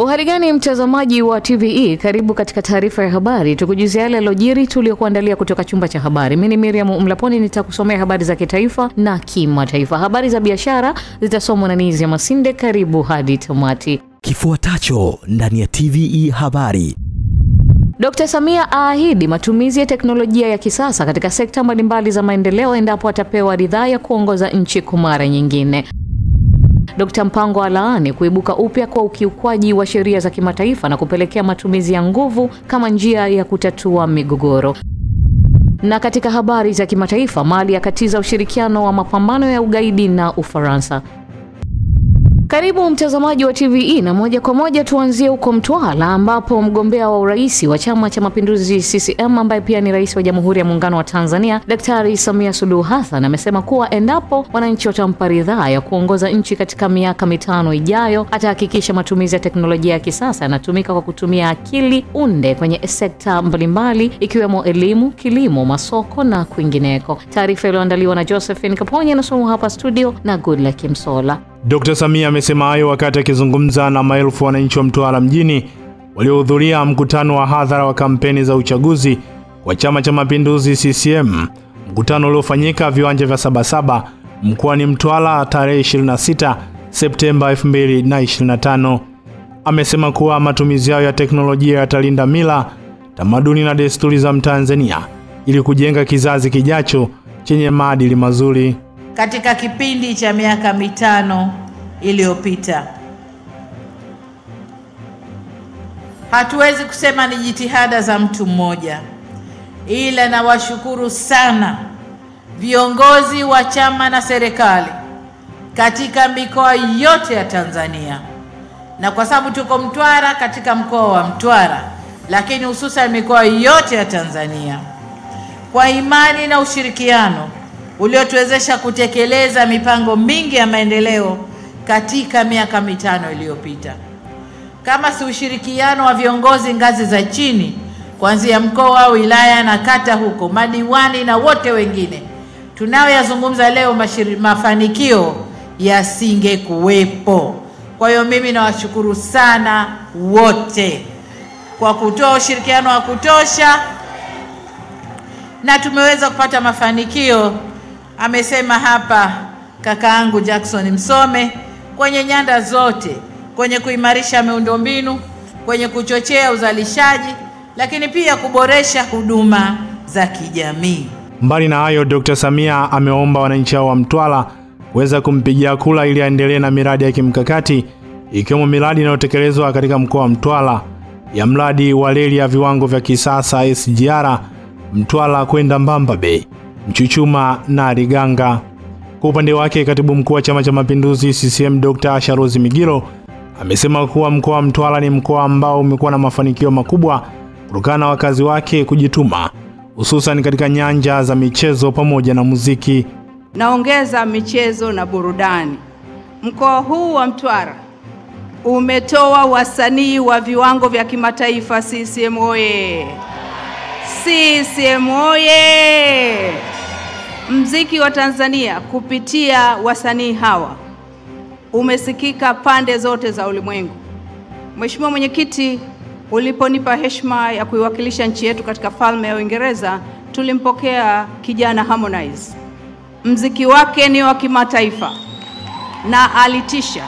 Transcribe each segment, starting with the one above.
Uhari gani mtazamaji wa TVE, karibu katika taarifa ya habari. Tukujuzia yale yaliyojiri tuliokuandalia kutoka chumba cha habari. Mimi ni Miriam Mlaponi, nitakusomea habari za kitaifa na kimataifa. Habari za biashara zitasomwa na Nizia Masinde. Karibu hadi tamati. Kifuatacho ndani ya TVE habari. Dr. Samia aahidi matumizi ya teknolojia ya kisasa katika sekta mbalimbali za maendeleo endapo atapewa ridhaa ya kuongoza nchi kwa mara nyingine. Dr. Mpango alaani kuibuka upya kwa ukiukwaji wa sheria za kimataifa na kupelekea matumizi ya nguvu kama njia ya kutatua migogoro. Na katika habari za kimataifa, Mali yakatiza ushirikiano wa mapambano ya ugaidi na Ufaransa. Karibu mtazamaji wa TVE, na moja kwa moja tuanzie huko Mtwara ambapo mgombea wa urais wa Chama cha Mapinduzi CCM ambaye pia ni rais wa Jamhuri ya Muungano wa Tanzania, Daktari Samia Suluhu Hassan amesema kuwa endapo wananchi watampa ridhaa ya kuongoza nchi katika miaka 5 ijayo, atahakikisha matumizi ya teknolojia ya kisasa yanatumika kwa kutumia akili unde kwenye sekta mbalimbali ikiwemo elimu, kilimo, masoko na kwingineko. Taarifa iliyoandaliwa na Josephine Kaponya na somo hapa studio na Goodluck Msola. Dr. Samia amesema hayo wakati akizungumza na maelfu wananchi wa Mtwara mjini waliohudhuria mkutano wa hadhara wa kampeni za uchaguzi wa Chama cha Mapinduzi CCM, mkutano uliofanyika viwanja vya Sabasaba mkoani Mtwara tarehe 26 Septemba 2025. Amesema kuwa matumizi yao ya teknolojia yatalinda mila, tamaduni na desturi za Mtanzania ili kujenga kizazi kijacho chenye maadili mazuri. Katika kipindi cha miaka 5 iliyopita, hatuwezi kusema ni jitihada za mtu mmoja, ila nawashukuru sana viongozi wa chama na serikali katika mikoa yote ya Tanzania, na kwa sababu tuko Mtwara, katika mkoa wa Mtwara, lakini hususan mikoa yote ya Tanzania, kwa imani na ushirikiano uliotuwezesha kutekeleza mipango mingi ya maendeleo katika miaka 5 iliyopita. Kama si ushirikiano wa viongozi ngazi za chini kuanzia mkoa, wilaya na kata, huko madiwani na wote wengine tunayoyazungumza leo, mafanikio yasingekuwepo. Kwa hiyo mimi nawashukuru sana wote kwa kutoa ushirikiano wa kutosha na tumeweza kupata mafanikio. Amesema hapa kakaangu Jackson Msome, kwenye nyanda zote, kwenye kuimarisha miundombinu, kwenye kuchochea uzalishaji, lakini pia kuboresha huduma za kijamii. Mbali na hayo, Dr. Samia ameomba wananchi wa Mtwara kuweza kumpigia kura ili aendelee na miradi ya kimkakati ikiwemo miradi inayotekelezwa katika mkoa wa Mtwara ya mradi wa reli ya viwango vya kisasa SGR Mtwara kwenda Mbamba Bay, Mchuchuma na Riganga. Kwa upande wake, katibu mkuu wa Chama cha Mapinduzi CCM Dr. Asha Rose Migiro amesema kuwa mkoa wa Mtwara ni mkoa ambao umekuwa na mafanikio makubwa kutokana na wakazi wake kujituma, hususan katika nyanja za michezo pamoja na muziki. Naongeza michezo na burudani. Mkoa huu wa Mtwara umetoa wasanii wa viwango vya kimataifa. CCM oye! CCM oye! Mziki wa Tanzania kupitia wasanii hawa umesikika pande zote za ulimwengu. Mheshimiwa Mwenyekiti, uliponipa heshima ya kuiwakilisha nchi yetu katika falme ya Uingereza, tulimpokea kijana Harmonize. Mziki wake ni wa kimataifa na alitisha.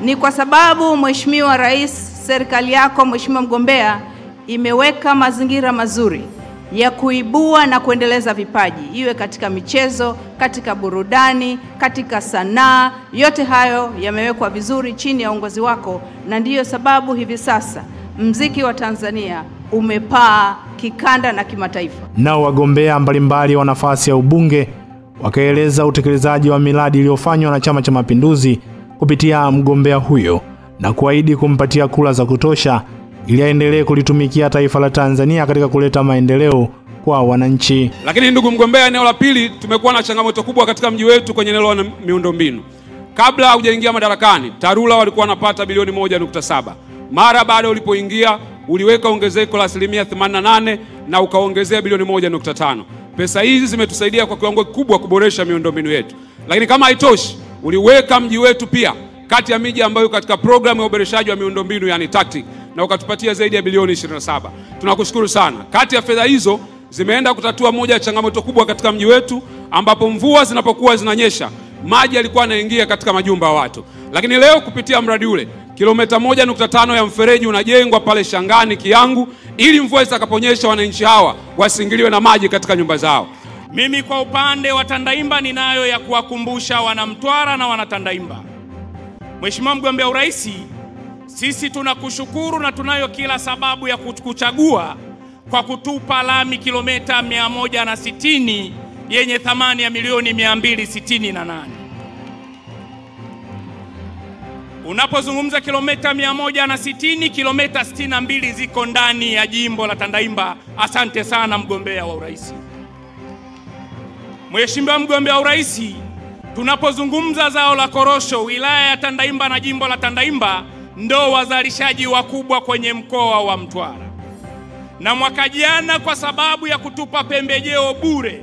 Ni kwa sababu Mheshimiwa Rais, serikali yako Mheshimiwa mgombea, imeweka mazingira mazuri ya kuibua na kuendeleza vipaji, iwe katika michezo, katika burudani, katika sanaa. Yote hayo yamewekwa vizuri chini ya uongozi wako, na ndiyo sababu hivi sasa mziki wa Tanzania umepaa kikanda na kimataifa. Nao wagombea mbalimbali wa nafasi ya ubunge wakaeleza utekelezaji wa miradi iliyofanywa na Chama cha Mapinduzi kupitia mgombea huyo na kuahidi kumpatia kura za kutosha ili aendelee kulitumikia taifa la Tanzania katika kuleta maendeleo kwa wananchi. Lakini ndugu mgombea, eneo la pili, tumekuwa na changamoto kubwa katika mji wetu kwenye eneo la miundombinu. Kabla hujaingia madarakani, TARURA walikuwa wanapata bilioni 1.7. Mara baada ulipoingia uliweka ongezeko la 88% na ukaongezea bilioni 1.5. Pesa hizi zimetusaidia kwa kiwango kikubwa kuboresha miundombinu yetu. Lakini kama haitoshi, uliweka mji wetu pia kati ya miji ambayo katika programu ya uboreshaji wa miundombinu yani TACTIC, na ukatupatia zaidi ya bilioni 27. Tunakushukuru sana. Kati ya fedha hizo zimeenda kutatua moja ya changamoto kubwa katika mji wetu, ambapo mvua zinapokuwa zinanyesha maji yalikuwa yanaingia katika majumba ya watu. Lakini leo kupitia mradi ule kilomita 1.5 ya mfereji unajengwa pale Shangani Kiangu, ili mvua zitakaponyesha wananchi hawa wasingiliwe na maji katika nyumba zao. Mimi kwa upande wa Tandaimba ninayo ya kuwakumbusha wanamtwara na wanatandaimba. Mheshimiwa mgombea urais, sisi tunakushukuru na tunayo kila sababu ya kuchagua kwa kutupa lami kilomita 160 yenye thamani ya milioni 268. Unapozungumza kilomita 160, kilomita 62 ziko ndani ya jimbo la Tandaimba. Asante sana mgombea wa urais. Mheshimiwa mgombea urais, tunapozungumza zao la korosho, wilaya ya Tandaimba na jimbo la Tandaimba ndo wazalishaji wakubwa kwenye mkoa wa Mtwara. Na mwaka jana kwa sababu ya kutupa pembejeo bure,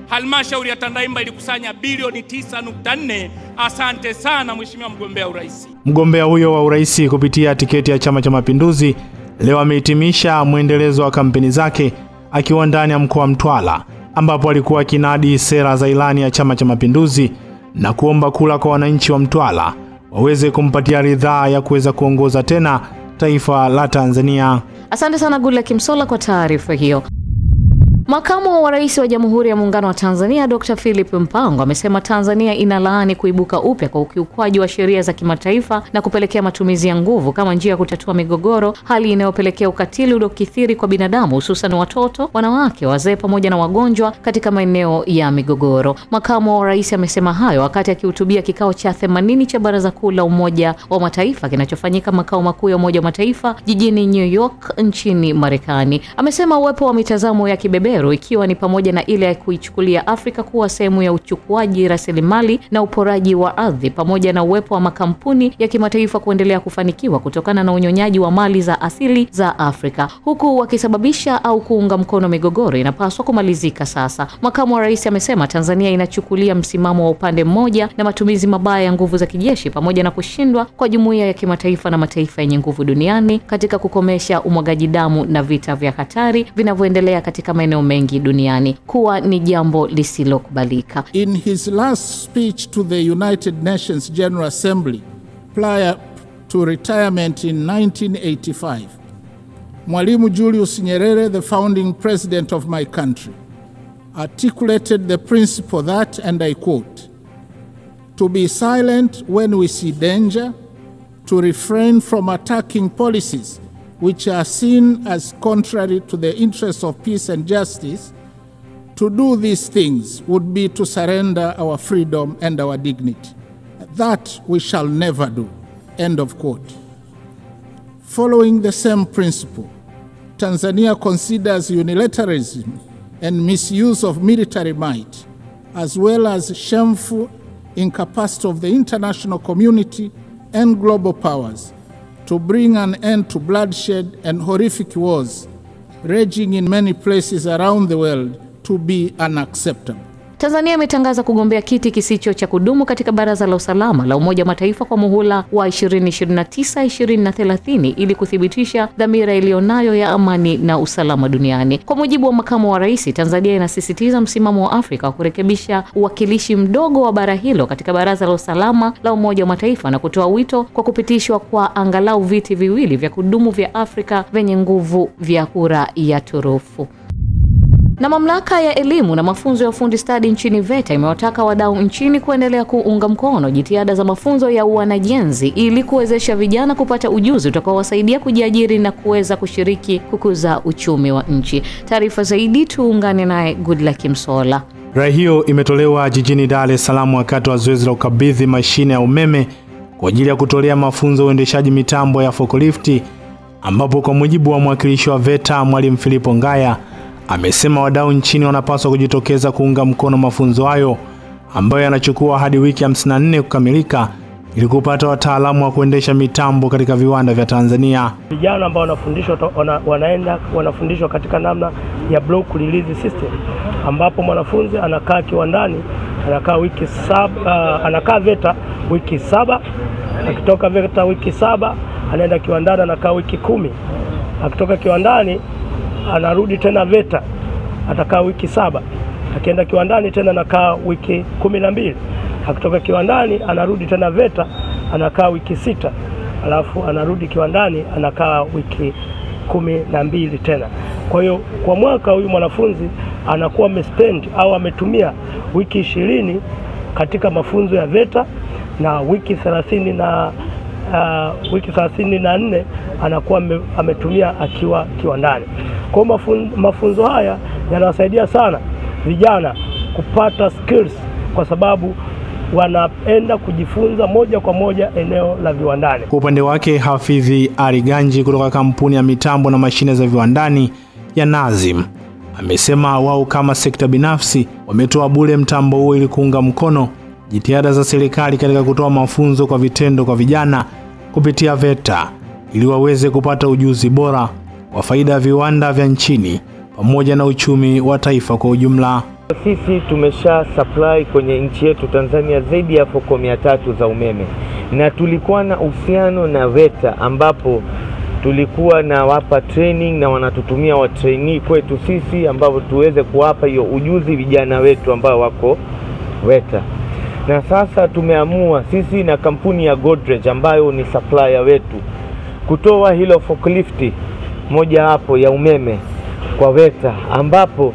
halmashauri ya Tandaimba ilikusanya bilioni 9.4. Asante sana Mheshimiwa mgombea urais. Mgombea huyo wa urais kupitia tiketi ya Chama cha Mapinduzi leo amehitimisha mwendelezo wa kampeni zake akiwa ndani ya mkoa wa Mtwara, ambapo alikuwa kinadi sera za ilani ya Chama cha Mapinduzi na kuomba kula kwa wananchi wa Mtwara waweze kumpatia ridhaa ya kuweza kuongoza tena taifa la Tanzania. Asante sana Goodluck Msolla kwa taarifa hiyo. Makamu wa Rais wa Jamhuri ya Muungano wa Tanzania Dr. Philip Mpango amesema Tanzania inalaani kuibuka upya kwa ukiukwaji wa sheria za kimataifa na kupelekea matumizi ya nguvu kama njia ya kutatua migogoro, hali inayopelekea ukatili uliokithiri kwa binadamu, hususan watoto, wanawake, wazee pamoja na wagonjwa katika maeneo ya migogoro. Makamu wa Rais amesema hayo wakati akihutubia kikao cha 80 cha Baraza Kuu la Umoja wa Mataifa kinachofanyika makao makuu ya Umoja wa Mataifa jijini New York nchini Marekani. Amesema uwepo wa mitazamo ya kibeberu ikiwa ni pamoja na ile ya kuichukulia Afrika kuwa sehemu ya uchukuaji rasilimali na uporaji wa ardhi, pamoja na uwepo wa makampuni ya kimataifa kuendelea kufanikiwa kutokana na unyonyaji wa mali za asili za Afrika, huku wakisababisha au kuunga mkono migogoro inapaswa kumalizika sasa. Makamu wa Rais amesema Tanzania inachukulia msimamo wa upande mmoja na matumizi mabaya ya nguvu za kijeshi pamoja na kushindwa kwa jumuiya ya kimataifa na mataifa yenye nguvu duniani katika kukomesha umwagaji damu na vita vya hatari vinavyoendelea katika maeneo mengi duniani kuwa ni jambo lisilokubalika. In his last speech to the United Nations General Assembly prior to retirement in 1985, Mwalimu Julius Nyerere, the founding president of my country, articulated the principle that, and I quote, "To be silent when we see danger, to refrain from attacking policies which are seen as contrary to the interests of peace and justice, to do these things would be to surrender our freedom and our dignity. That we shall never do." End of quote. Following the same principle, Tanzania considers unilateralism and misuse of military might, as well as shameful incapacity of the international community and global powers to bring an end to bloodshed and horrific wars raging in many places around the world to be unacceptable. Tanzania imetangaza kugombea kiti kisicho cha kudumu katika Baraza la Usalama la Umoja wa Mataifa kwa muhula wa 2029-2030 ili kuthibitisha dhamira iliyonayo ya amani na usalama duniani. Kwa mujibu wa makamu wa rais, Tanzania inasisitiza msimamo wa Afrika wa kurekebisha uwakilishi mdogo wa bara hilo katika Baraza la Usalama la Umoja wa Mataifa na kutoa wito kwa kupitishwa kwa angalau viti viwili vya kudumu vya Afrika vyenye nguvu vya kura ya turufu. Na mamlaka ya elimu na mafunzo ya ufundi stadi nchini VETA imewataka wadau nchini kuendelea kuunga mkono jitihada za mafunzo ya wanajenzi ili kuwezesha vijana kupata ujuzi utakaowasaidia kujiajiri na kuweza kushiriki kukuza uchumi wa nchi. Taarifa zaidi tuungane naye Goodluck Msolla. Rai hiyo imetolewa jijini Dar es Salaam wakati wa zoezi la ukabidhi mashine ya umeme kwa ajili ya kutolea mafunzo uendeshaji mitambo ya forklift, ambapo kwa mujibu wa mwakilishi wa VETA Mwalimu Philipo Ngaya amesema wadau nchini wanapaswa kujitokeza kuunga mkono mafunzo hayo ambayo yanachukua hadi wiki 54 kukamilika ili kupata wataalamu wa kuendesha mitambo katika viwanda vya Tanzania. Vijana ambao wanafundishwa wanafundishwa katika namna ya block release system, ambapo mwanafunzi anakaa kiwandani, anakaa wiki 7, anakaa VETA wiki 7 Akitoka VETA wiki 7, anaenda kiwandani anakaa wiki 10. Akitoka kiwandani anarudi tena VETA, atakaa wiki 7. Akienda kiwandani tena anakaa wiki 12. Akitoka kiwandani anarudi tena VETA, anakaa wiki 6. Alafu anarudi kiwandani anakaa wiki 12 tena. Kwa hiyo kwa mwaka huyu mwanafunzi anakuwa amespend au ametumia wiki 20 katika mafunzo ya VETA, na wiki 34 anakuwa ametumia akiwa kiwandani. Kwa mafunzo haya yanawasaidia sana vijana kupata skills, kwa sababu wanaenda kujifunza moja kwa moja eneo la viwandani. Kwa upande wake, Hafidhi Ariganji kutoka kampuni ya mitambo na mashine za viwandani ya Nazim amesema wao kama sekta binafsi wametoa bure mtambo huo ili kuunga mkono jitihada za serikali katika kutoa mafunzo kwa vitendo kwa vijana kupitia VETA ili waweze kupata ujuzi bora kwa faida ya viwanda vya nchini pamoja na uchumi wa taifa kwa ujumla. Sisi tumesha supply kwenye nchi yetu Tanzania zaidi ya fuko 300 za umeme, na tulikuwa na uhusiano na VETA ambapo tulikuwa na wapa training na wanatutumia wa trainee kwetu sisi ambapo tuweze kuwapa hiyo ujuzi vijana wetu ambao wako VETA. Na sasa tumeamua sisi na kampuni ya Godrej ambayo ni supplier wetu kutoa hilo forklift moja hapo ya umeme kwa VETA, ambapo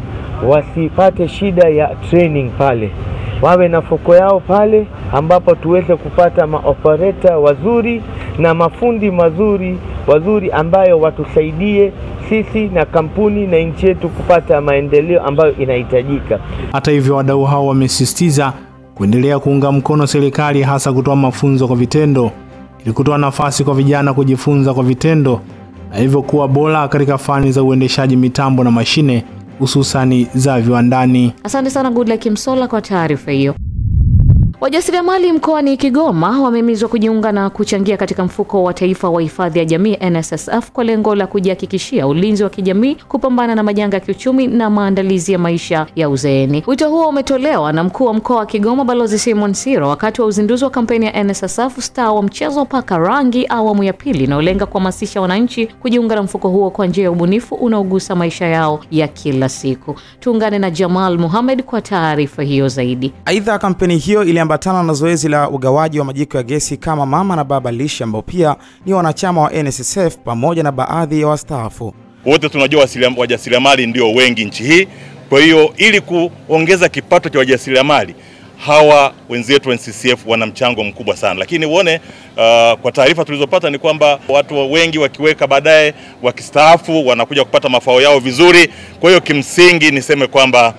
wasipate shida ya training pale, wawe na foko yao pale, ambapo tuweze kupata maoperator wazuri na mafundi wazuri ambayo watusaidie sisi na kampuni na nchi yetu kupata maendeleo ambayo inahitajika. Hata hivyo, wadau hao wamesisitiza kuendelea kuunga mkono serikali, hasa kutoa mafunzo kwa vitendo ili kutoa nafasi kwa vijana kujifunza kwa vitendo na hivyo kuwa bora katika fani za uendeshaji mitambo na mashine hususani za viwandani. Asante sana Goodluck Msolla kwa taarifa hiyo. Wajasiriamali mkoani Kigoma wamehimizwa kujiunga na kuchangia katika mfuko wa taifa wa hifadhi ya jamii NSSF kwa lengo la kujihakikishia ulinzi wa kijamii, kupambana na majanga ya kiuchumi na maandalizi ya maisha ya uzeeni. Wito huo umetolewa na mkuu wa mkoa wa Kigoma Balozi Simon Siro wakati wa uzinduzi wa kampeni ya NSSF Star wa mchezo paka rangi awamu ya pili, inayolenga kuhamasisha wananchi kujiunga na mfuko huo kwa njia ya ubunifu unaogusa maisha yao ya kila siku. Tuungane na Jamal Muhammad kwa taarifa hiyo zaidi. Aidha, kampeni hiyo iliambatana na zoezi la ugawaji wa majiko ya gesi kama mama na baba lishe ambao pia ni wanachama wa NSSF pamoja na baadhi ya wastaafu. Wote tunajua wajasiriamali ndio wengi nchi hii. Kwa hiyo ili kuongeza kipato cha wajasiriamali, hawa wenzetu NSSF wana mchango mkubwa sana. Lakini uone kwa taarifa tulizopata ni kwamba watu wengi wakiweka baadaye wakistaafu wanakuja kupata mafao yao vizuri. Kwa hiyo kimsingi niseme kwamba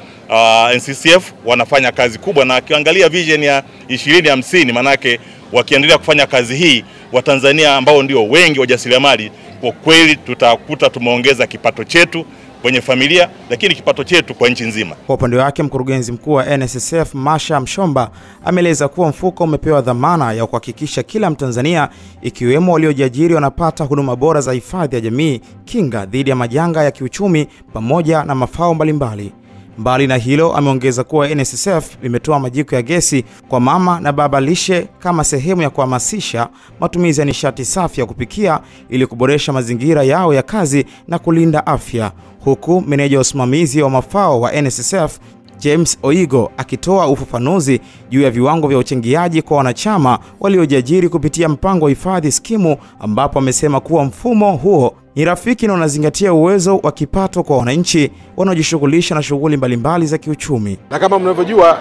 NSSF wanafanya kazi kubwa, na akiangalia vision ya 2050 manake wakiendelea kufanya kazi hii, Watanzania ambao ndio wengi wajasiriamali, kwa kweli tutakuta tumeongeza kipato chetu kwenye familia, lakini kipato chetu kwa nchi nzima. Kwa upande wake, mkurugenzi mkuu wa NSSF Masha Mshomba ameeleza kuwa mfuko umepewa dhamana ya kuhakikisha kila Mtanzania ikiwemo waliojiajiri wanapata huduma bora za hifadhi ya jamii, kinga dhidi ya majanga ya kiuchumi pamoja na mafao mbalimbali. Mbali na hilo, ameongeza kuwa NSSF imetoa majiko ya gesi kwa mama na baba lishe kama sehemu ya kuhamasisha matumizi ya nishati safi ya kupikia ili kuboresha mazingira yao ya kazi na kulinda afya, huku meneja usimamizi wa mafao wa NSSF James Oigo akitoa ufafanuzi juu ya viwango vya uchangiaji kwa wanachama waliojiajiri kupitia mpango wa hifadhi skimu, ambapo amesema kuwa mfumo huo ni rafiki na unazingatia uwezo wa kipato kwa wananchi wanaojishughulisha na shughuli mbalimbali za kiuchumi. Na kama mnavyojua,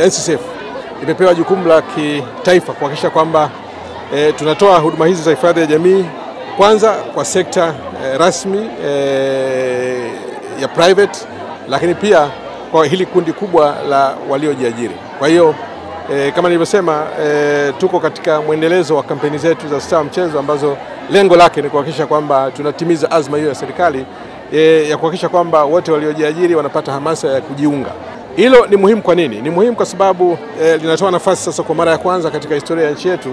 NSSF imepewa jukumu la kitaifa kuhakikisha kwamba tunatoa huduma hizi za hifadhi ya jamii kwanza kwa sekta rasmi ya private, lakini pia kwa hili kundi kubwa la waliojiajiri. Kwa hiyo kama nilivyosema, tuko katika mwendelezo wa kampeni zetu za Star mchezo ambazo lengo lake ni kuhakikisha kwamba tunatimiza azma hiyo ya serikali ya kuhakikisha kwamba wote waliojiajiri wanapata hamasa ya kujiunga. Hilo ni muhimu. Kwa nini? Ni muhimu kwa sababu linatoa nafasi sasa kwa mara ya kwanza katika historia ya nchi yetu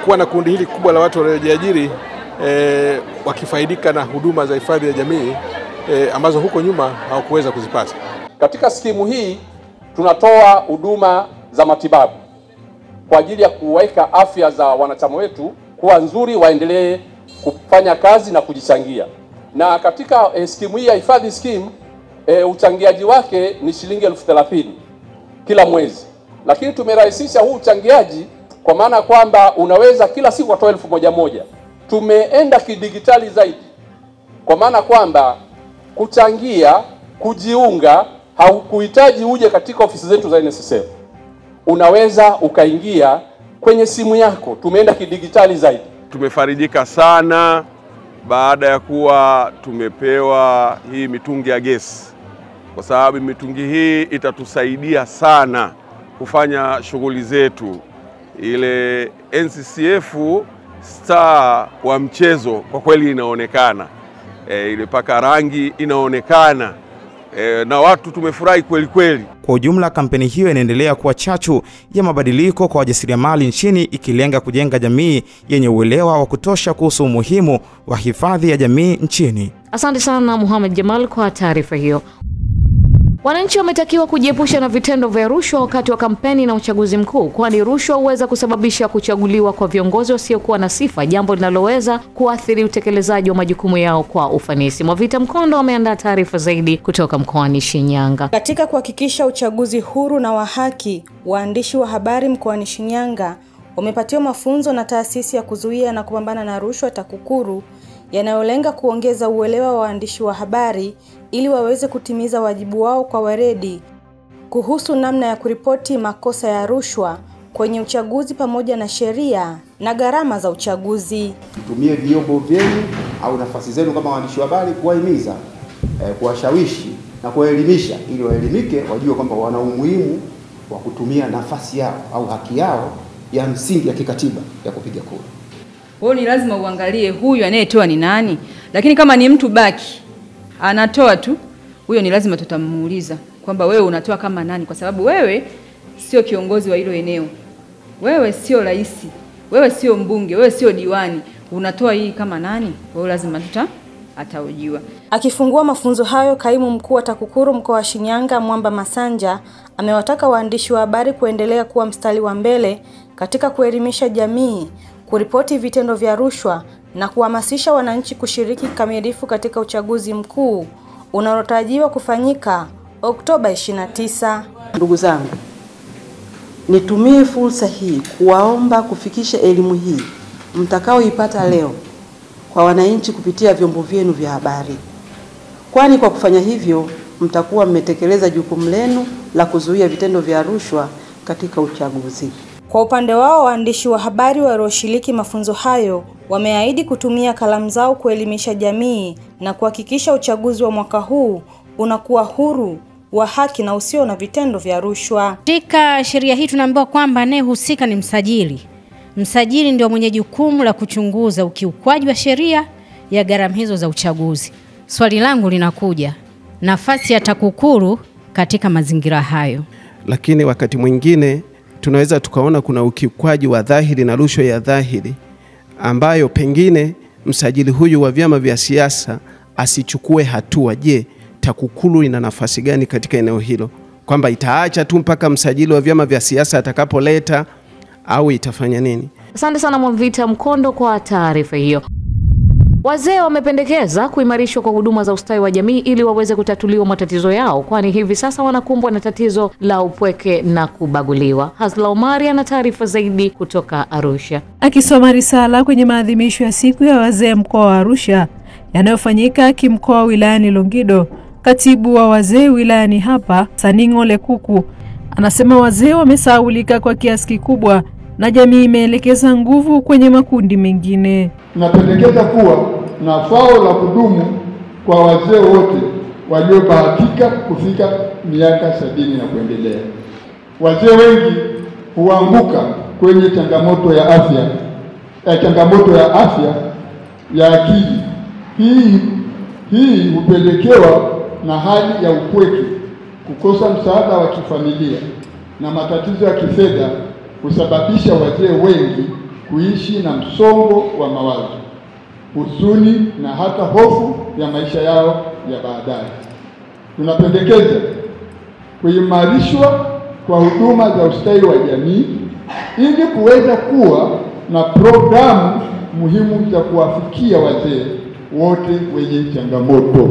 kuwa na kundi hili kubwa la watu waliojiajiri wakifaidika na huduma za hifadhi ya jamii ambazo huko nyuma hawakuweza kuzipata. Katika skimu hii tunatoa huduma za matibabu kwa ajili ya kuweka afya za wanachama wetu kuwa nzuri, waendelee kufanya kazi na kujichangia. Na katika skimu hii ya hifadhi scheme uchangiaji wake ni shilingi 30,000 kila mwezi, lakini tumerahisisha huu uchangiaji kwa maana kwamba unaweza kila siku atoa 1,000. Tumeenda kidigitali zaidi kwa maana kwamba kuchangia, kujiunga haukuhitaji uje katika ofisi zetu za NSSF. Unaweza ukaingia kwenye simu yako. Tumeenda kidigitali zaidi. Tumefarijika sana baada ya kuwa tumepewa hii mitungi ya gesi, kwa sababu mitungi hii itatusaidia sana kufanya shughuli zetu. Ile NSSF star wa mchezo kwa kweli inaonekana, ile paka rangi inaonekana, na watu tumefurahi kweli kweli. Kwa ujumla, kampeni hiyo inaendelea kuwa chachu ya mabadiliko kwa wajasiriamali nchini, ikilenga kujenga jamii yenye uelewa wa kutosha kuhusu umuhimu wa hifadhi ya jamii nchini. Asante sana Muhammad Jamal kwa taarifa hiyo. Wananchi wametakiwa kujiepusha na vitendo vya rushwa wakati wa kampeni na uchaguzi mkuu, kwani rushwa huweza kusababisha kuchaguliwa kwa viongozi wasiokuwa na sifa, jambo linaloweza kuathiri utekelezaji wa majukumu yao kwa ufanisi. Mwavita Mkondo ameandaa taarifa zaidi kutoka mkoani Shinyanga. Katika kuhakikisha uchaguzi huru na wa haki, waandishi wa habari mkoani Shinyanga wamepatiwa mafunzo na taasisi ya kuzuia na kupambana na rushwa TAKUKURU yanayolenga kuongeza uelewa wa waandishi wa habari ili waweze kutimiza wajibu wao kwa weledi kuhusu namna ya kuripoti makosa ya rushwa kwenye uchaguzi pamoja na sheria na gharama za uchaguzi. Tutumie vyombo vyenu au nafasi zenu kama waandishi wa habari kuwahimiza, kuwashawishi na kuwaelimisha ili waelimike, wajue kwamba wana umuhimu wa kutumia nafasi yao au haki yao ya msingi ya kikatiba ya kupiga kura. Kwa hiyo ni lazima uangalie huyu anayetoa ni nani, lakini kama ni mtu baki anatoa tu, huyo ni lazima tutamuuliza kwamba wewe unatoa kama nani, kwa sababu wewe sio kiongozi wa hilo eneo, wewe sio rais, wewe sio mbunge, wewe sio diwani, unatoa hii kama nani? Kwa hiyo lazima atahojiwa. Akifungua mafunzo hayo, kaimu mkuu wa TAKUKURU mkoa wa Shinyanga Mwamba Masanja amewataka waandishi wa habari kuendelea kuwa mstari wa mbele katika kuelimisha jamii, kuripoti vitendo vya rushwa na kuhamasisha wananchi kushiriki kikamilifu katika uchaguzi mkuu unaotarajiwa kufanyika Oktoba 29. Ndugu zangu, nitumie fursa hii kuwaomba kufikisha elimu hii mtakaoipata leo kwa wananchi kupitia vyombo vyenu vya habari, kwani kwa kufanya hivyo mtakuwa mmetekeleza jukumu lenu la kuzuia vitendo vya rushwa katika uchaguzi. Kwa upande wao, waandishi wa habari walioshiriki mafunzo hayo wameahidi kutumia kalamu zao kuelimisha jamii na kuhakikisha uchaguzi wa mwaka huu unakuwa huru, wa haki na usio na vitendo vya rushwa. Katika sheria hii tunaambiwa kwamba anayehusika ni msajili. Msajili ndio mwenye jukumu la kuchunguza ukiukwaji wa sheria ya gharama hizo za uchaguzi. Swali langu linakuja, nafasi ya TAKUKURU katika mazingira hayo. Lakini wakati mwingine tunaweza tukaona kuna ukiukwaji wa dhahiri na rushwa ya dhahiri ambayo pengine msajili huyu wa vyama vya siasa asichukue hatua. Je, TAKUKURU ina nafasi gani katika eneo hilo? Kwamba itaacha tu mpaka msajili wa vyama vya siasa atakapoleta au itafanya nini? Asante sana Mwavita Mkondo kwa taarifa hiyo. Wazee wamependekeza kuimarishwa kwa huduma za ustawi wa jamii ili waweze kutatuliwa matatizo yao, kwani hivi sasa wanakumbwa na tatizo la upweke na kubaguliwa. Hazla Omari ana taarifa zaidi kutoka Arusha. Akisoma risala kwenye maadhimisho ya siku ya wazee mkoa wa Arusha yanayofanyika kimkoa wilayani Longido, katibu wa wazee wilayani hapa Saningo Lekuku anasema wazee wamesahaulika kwa kiasi kikubwa na jamii imeelekeza nguvu kwenye makundi mengine. Tunapendekeza kuwa na fao la kudumu kwa wazee wote waliobahatika kufika miaka 70 na kuendelea. Wazee wengi huanguka kwenye changamoto ya afya ya akili. Hii hupelekewa na hali ya upweke, kukosa msaada wa kifamilia na matatizo ya kifedha husababisha wazee wengi kuishi na msongo wa mawazo, huzuni na hata hofu ya maisha yao ya baadaye. Tunapendekeza kuimarishwa kwa huduma za ustawi wa jamii ili kuweza kuwa na programu muhimu za kuwafikia wazee wote wenye changamoto.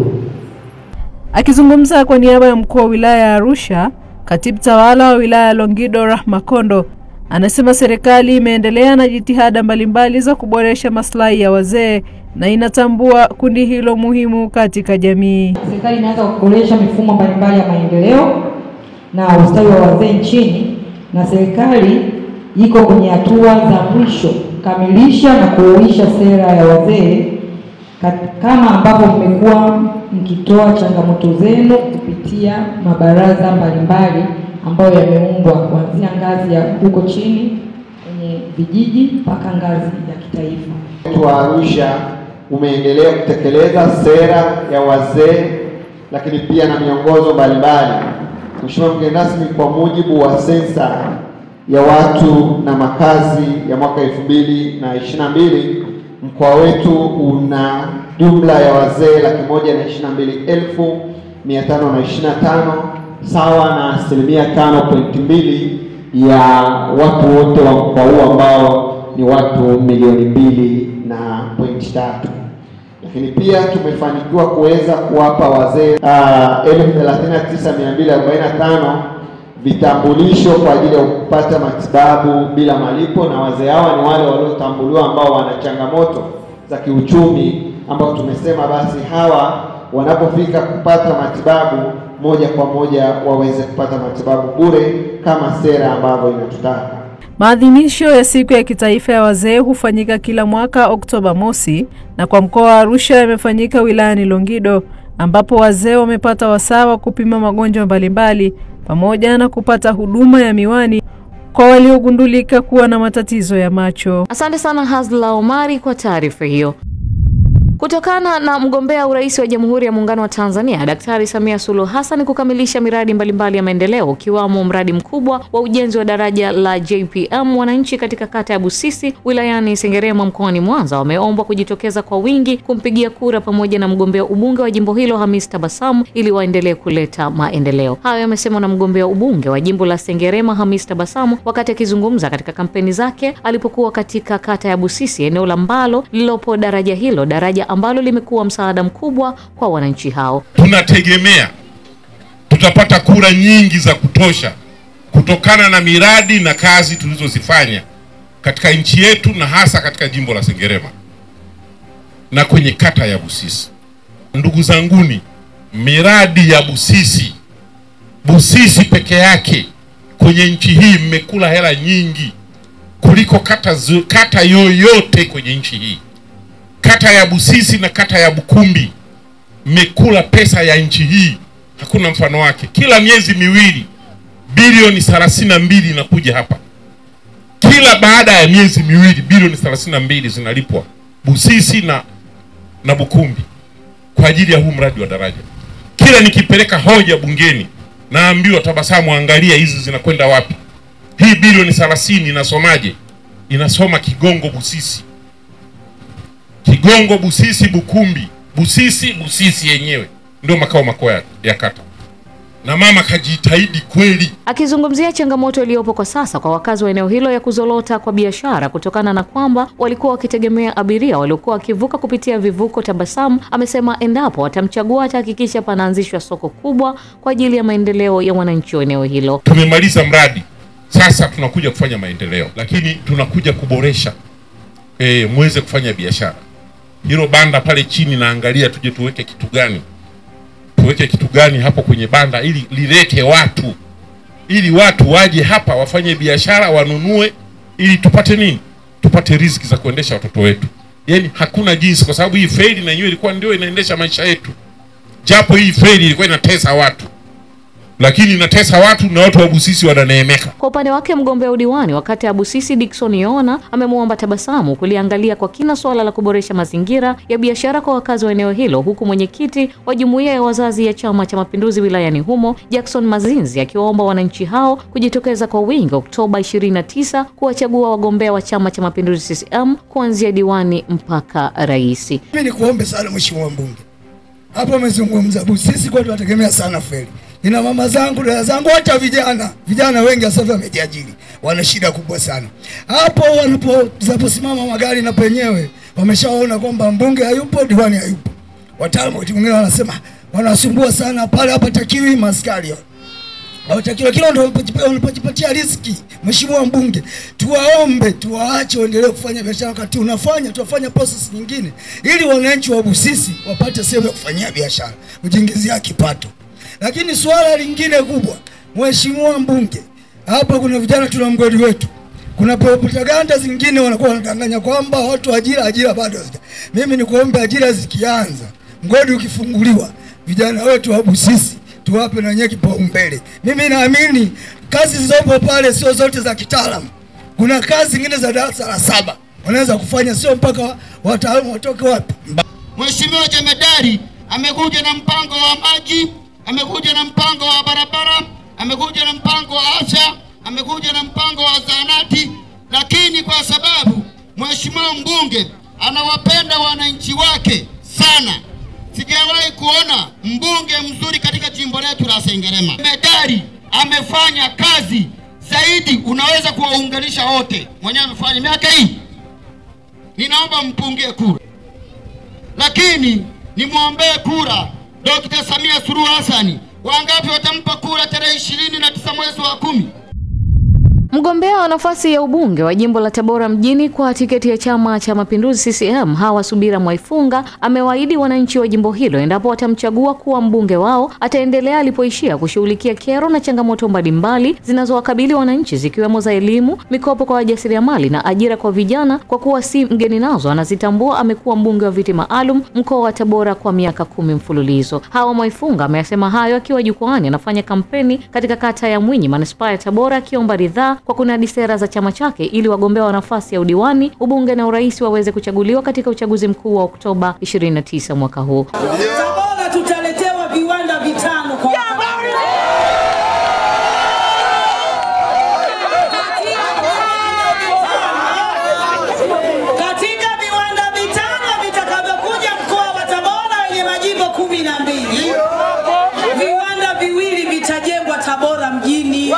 Akizungumza kwa niaba ya mkuu wa wilaya ya Arusha, katibu tawala wa wilaya ya Longido Rahma Kondo anasema serikali imeendelea na jitihada mbalimbali za kuboresha maslahi ya wazee na inatambua kundi hilo muhimu katika jamii. Serikali inaanza kuboresha mifumo mbalimbali ya maendeleo na ustawi wa wazee nchini, na serikali iko kwenye hatua za mwisho kukamilisha na kuhuisha sera ya wazee, kama ambapo mmekuwa mkitoa changamoto zenu kupitia mabaraza mbalimbali ambayo yameundwa kuanzia ngazi ya huko chini kwenye vijiji mpaka ngazi ya kitaifa. Mkoa wa Arusha umeendelea kutekeleza sera ya wazee, lakini pia na miongozo mbalimbali. Mheshimiwa mgeni rasmi, kwa mujibu wa sensa ya watu na makazi ya mwaka 2022, mkoa wetu una jumla ya wazee 122,525 sawa na 5.2% ya watu wote wa mkoa huu ambao ni watu 2,200,000.3. Lakini pia tumefanikiwa kuweza kuwapa wazee 39,245 vitambulisho kwa ajili ya kupata matibabu bila malipo, na wazee hawa ni wale waliotambuliwa ambao wana changamoto za kiuchumi, ambao tumesema basi hawa wanapofika kupata matibabu moja kwa moja waweze kupata matibabu bure kama sera ambavyo inatutaka. Maadhimisho ya siku ya kitaifa ya wazee hufanyika kila mwaka Oktoba mosi, na kwa mkoa wa Arusha yamefanyika wilayani Longido, ambapo wazee wamepata wasaa wa kupima magonjwa mbalimbali pamoja na kupata huduma ya miwani kwa waliogundulika kuwa na matatizo ya macho. Asante sana Hazla Omari kwa taarifa hiyo. Kutokana na mgombea urais wa Jamhuri ya Muungano wa Tanzania Daktari Samia Suluhu Hassan kukamilisha miradi mbalimbali ya maendeleo ukiwamo mradi mkubwa wa ujenzi wa daraja la JPM, wananchi katika kata ya Busisi wilayani Sengerema mkoani Mwanza wameombwa kujitokeza kwa wingi kumpigia kura pamoja na mgombea ubunge wa jimbo hilo Hamis Tabasamu ili waendelee kuleta maendeleo. Hayo yamesemwa na mgombea ubunge wa jimbo la Sengerema Hamis Tabasamu wakati akizungumza katika kampeni zake alipokuwa katika kata ya Busisi, eneo la Mbalo lilopo daraja hilo, daraja ambalo limekuwa msaada mkubwa kwa wananchi hao. Tunategemea tutapata kura nyingi za kutosha kutokana na miradi na kazi tulizozifanya katika nchi yetu na hasa katika jimbo la Sengerema na kwenye kata ya Busisi. Ndugu zanguni, miradi ya Busisi peke yake kwenye nchi hii mmekula hela nyingi kuliko kata yoyote kwenye nchi hii. Kata ya Busisi na kata ya Bukumbi mmekula pesa ya nchi hii, hakuna mfano wake. Kila miezi miwili bilioni 32 inakuja hapa. Kila baada ya miezi miwili bilioni 32 zinalipwa Busisi na Bukumbi kwa ajili ya huu mradi wa daraja. Kila nikipeleka hoja bungeni naambiwa, Tabasamu, angalia hizi zinakwenda wapi. Hii bilioni 30 inasomaje? Inasoma Kigongo Busisi. Kigongo Busisi Bukumbi. Busisi yenyewe ndio makao makuu ya kata. Na mama kajitahidi kweli. Akizungumzia changamoto iliyopo kwa sasa kwa wakazi wa eneo hilo ya kuzorota kwa biashara kutokana na kwamba walikuwa wakitegemea abiria waliokuwa wakivuka kupitia vivuko, Tabasamu amesema endapo watamchagua atahakikisha panaanzishwa soko kubwa kwa ajili ya maendeleo ya wananchi wa eneo hilo. Tumemaliza mradi, sasa tunakuja kufanya maendeleo, lakini tunakuja kuboresha muweze kufanya biashara. Hilo banda pale chini naangalia tuje tuweke kitu gani hapo kwenye banda ili lilete watu, ili watu waje hapa wafanye biashara, wanunue, ili tupate nini? Tupate riziki za kuendesha watoto wetu. Yaani hakuna jinsi, kwa sababu hii feri na yenyewe ilikuwa ndio inaendesha maisha yetu. Japo hii feri ilikuwa inatesa watu, lakini inatesa watu na watu wa Busisi wananeemeka. Kwa upande wake mgombea udiwani wakati ya Busisi Dickson Yona amemwomba Tabasamu kuliangalia kwa kina swala la kuboresha mazingira ya biashara kwa wakazi wa eneo hilo, huku mwenyekiti wa jumuiya ya wazazi ya Chama cha Mapinduzi wilayani humo Jackson Mazinzi akiwaomba wananchi hao kujitokeza kwa wingi Oktoba 29 kuwachagua wagombea wa Chama cha Mapinduzi CCM kuanzia diwani mpaka rais. Mimi nikuombe sana mheshimiwa mbunge. Hapa umezungumza Busisi kwa tunategemea sana feri. Nina mama zangu, dada zangu, hata vijana wengi sasa wamejiajiri. wana shida kubwa sana. Hapo wanaposimama magari na penyewe wameshaona kwamba mbunge hayupo, diwani hayupo. Wataalamu wengine wanasema wanasumbua sana pale, hapa takiwi maskari. Hawatakiwa, kila ndio wanapojipatia riziki. Mheshimiwa mbunge, tuwaombe tuwaache waendelee kufanya biashara wakati unafanya, tuwafanya process nyingine ili wananchi wa Busisi wapate sehemu ya kufanyia biashara, kujiingizia kipato. Lakini swala lingine kubwa, Mheshimiwa mbunge, hapa kuna vijana, tuna mgodi wetu. Kuna propaganda zingine wanakuwa wanadanganya kwamba watu ajira bado. Mimi nikuombe ajira zikianza, mgodi ukifunguliwa, vijana wetu wa Busisi tuwape na nyeki kipaumbele. Mimi naamini kazi zilizopo pale sio zote za kitaalamu. Kuna kazi zingine za darasa la 7 wanaweza kufanya, sio mpaka wataalamu watoke wapi. Mheshimiwa Jemedari amekuja na mpango wa maji, amekuja na mpango wa barabara, amekuja na mpango wa afya, amekuja na mpango wa zahanati, lakini kwa sababu Mheshimiwa mbunge anawapenda wananchi wake sana, sijawahi kuona mbunge mzuri katika jimbo letu la Sengerema. Jemedari amefanya kazi zaidi, unaweza kuwaunganisha wote. Mwenyewe amefanya miaka hii. Ninaomba mpungie kura. Lakini nimwombee kura Dr. Samia Suluhu Hassan. Wangapi watampa kura tarehe 29 mwezi wa 10? Mgombea wa nafasi ya ubunge wa jimbo la Tabora mjini kwa tiketi ya Chama cha Mapinduzi CCM Hawa Subira Mwaifunga amewaahidi wananchi wa jimbo hilo endapo watamchagua kuwa mbunge wao ataendelea alipoishia kushughulikia kero na changamoto mbalimbali zinazowakabili wananchi zikiwemo za elimu, mikopo kwa wajasiriamali na ajira kwa vijana. Kwa kuwa si mgeni nazo, anazitambua. Amekuwa mbunge wa viti maalum mkoa wa Tabora kwa miaka 10 mfululizo. Hawa Mwaifunga ameyasema hayo akiwa jukwani anafanya kampeni katika kata ya Mwinyi manispaa ya Tabora, akiomba ridhaa kwa kunadi sera za chama chake ili wagombea wa nafasi ya udiwani, ubunge na urais waweze kuchaguliwa katika uchaguzi mkuu wa Oktoba 29 mwaka huu. Tabora tutaletewa viwanda vitano kwa katika viwanda vitano vitakavyokuja mkoa wa Tabora wenye majimbo 12. Viwanda viwili vitajengwa Tabora mjini.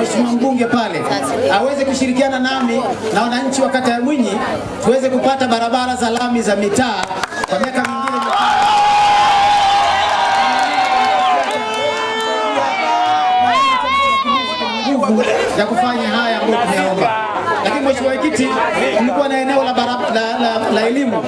Mheshimiwa mbunge pale aweze kushirikiana nami na wananchi wa kata ya Mwinyi tuweze kupata barabara za lami za mitaa kwa miaka mingine ya kufanya haya ambayo tumeomba. Lakini Mheshimiwa Mwenyekiti, nilikuwa na eneo la elimu,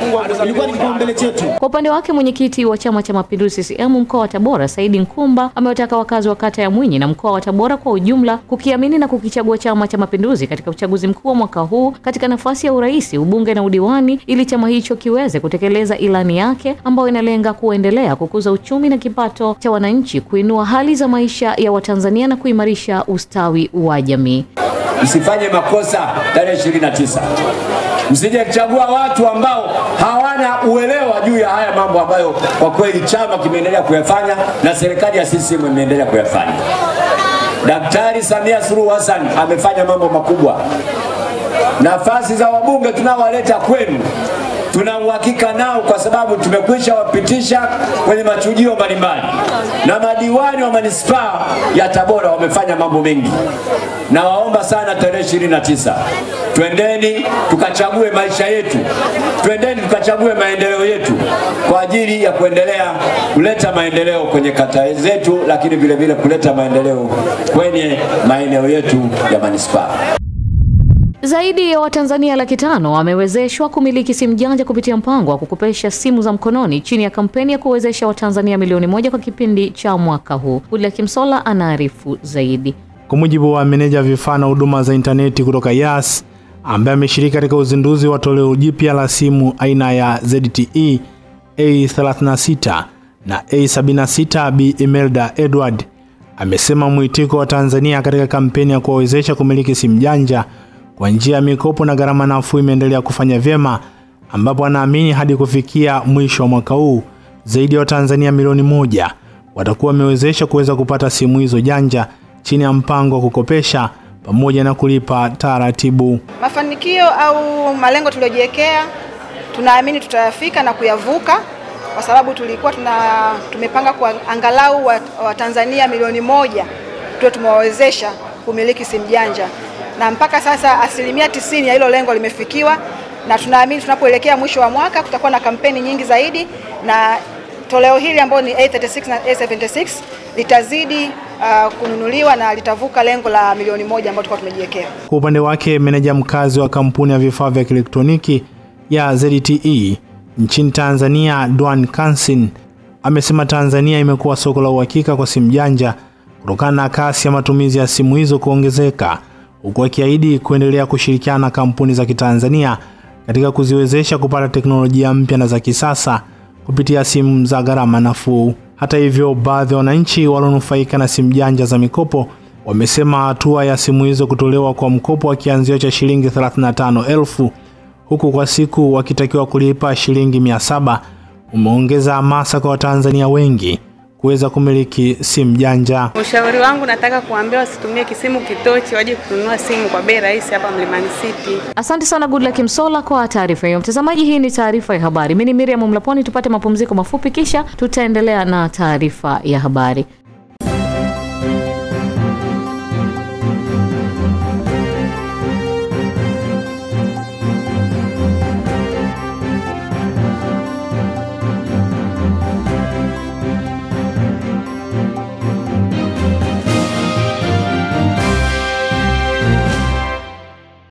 ilikuwa ni kipaumbele chetu. Kwa upande wake, mwenyekiti wa Chama cha Mapinduzi CCM mkoa wa Tabora Saidi Nkumba amewataka wakazi wa kata ya Mwinyi na mkoa wa Tabora kwa ujumla kukiamini na kukichagua Chama cha Mapinduzi katika uchaguzi mkuu wa mwaka huu katika nafasi ya urais, ubunge na udiwani ili chama hicho kiweze kutekeleza ilani yake ambayo inalenga kuendelea kukuza uchumi na kipato cha wananchi, kuinua hali za maisha ya Watanzania na kuimarisha ustawi wa jamii. Msifanye makosa tarehe 29. Msije kuchagua watu ambao hawana uelewa juu ya haya mambo ambayo kwa kweli chama kimeendelea kuyafanya na serikali ya CCM imeendelea kuyafanya. Daktari Samia Suluhu Hassan amefanya mambo makubwa. Nafasi za wabunge tunawaleta kwenu, tuna uhakika nao kwa sababu tumekwisha wapitisha kwenye machujio mbalimbali, na madiwani wa manispaa ya Tabora wamefanya mambo mengi. Na waomba sana tarehe 29 twendeni tukachague maisha yetu, twendeni tukachague maendeleo yetu kwa ajili ya kuendelea kuleta maendeleo kwenye kata zetu, lakini vile vile kuleta maendeleo kwenye maeneo yetu ya manispaa. Zaidi ya Watanzania 500,000 wamewezeshwa kumiliki simu janja kupitia mpango wa kukopesha simu za mkononi chini ya kampeni ya kuwezesha Watanzania milioni 1 kwa kipindi cha mwaka huu. Ula Kimsola anaarifu zaidi. Kwa mujibu wa meneja vifaa na huduma za interneti kutoka Yas ambaye ameshiriki katika uzinduzi wa toleo jipya la simu aina ya ZTE A36 na A76, Bi Imelda Edward amesema mwitiko wa Tanzania katika kampeni ya kuwezesha kumiliki simu janja kwa njia ya mikopo na gharama nafuu imeendelea kufanya vyema, ambapo anaamini hadi kufikia mwisho wa mwaka huu zaidi ya Watanzania milioni 1 watakuwa wamewezesha kuweza kupata simu hizo janja chini ya mpango wa kukopesha pamoja na kulipa taratibu. Mafanikio au malengo tuliojiwekea tunaamini tutayafika na kuyavuka, kwa sababu tulikuwa tumepanga kwa angalau wa Tanzania milioni 1 tuwe tumewawezesha kumiliki simu janja, na mpaka sasa 90% ya hilo lengo limefikiwa, na tunaamini tunapoelekea mwisho wa mwaka kutakuwa na kampeni nyingi zaidi, na toleo hili ambalo ni A36 na A76 litazidi kununuliwa na litavuka lengo la milioni 1 ambalo tulikuwa tumejiwekea. Kwa upande wake, meneja mkazi wa kampuni ya vifaa vya kielektroniki ya ZTE nchini Tanzania, Dwan Kansin, amesema Tanzania imekuwa soko la uhakika kwa simu janja kutokana na kasi ya matumizi ya simu hizo kuongezeka, huku akiahidi kuendelea kushirikiana na kampuni za Kitanzania katika kuziwezesha kupata teknolojia mpya na za kisasa kupitia simu za gharama nafuu. Hata hivyo, baadhi ya wananchi walionufaika na simu janja za mikopo wamesema hatua ya simu hizo kutolewa kwa mkopo wa kianzio cha shilingi 35,000 huku kwa siku wakitakiwa kulipa shilingi 700 umeongeza hamasa kwa Watanzania wengi kuweza kumiliki simu janja. Ushauri wangu, nataka kuambia wasitumie kisimu kitochi, waje kununua simu kwa bei rahisi hapa Mlimani City. Asante sana Goodluck Msolla kwa taarifa hiyo. Mtazamaji, hii ni taarifa ya habari. Mimi ni Miriam Mlaponi, tupate mapumziko mafupi kisha tutaendelea na taarifa ya habari.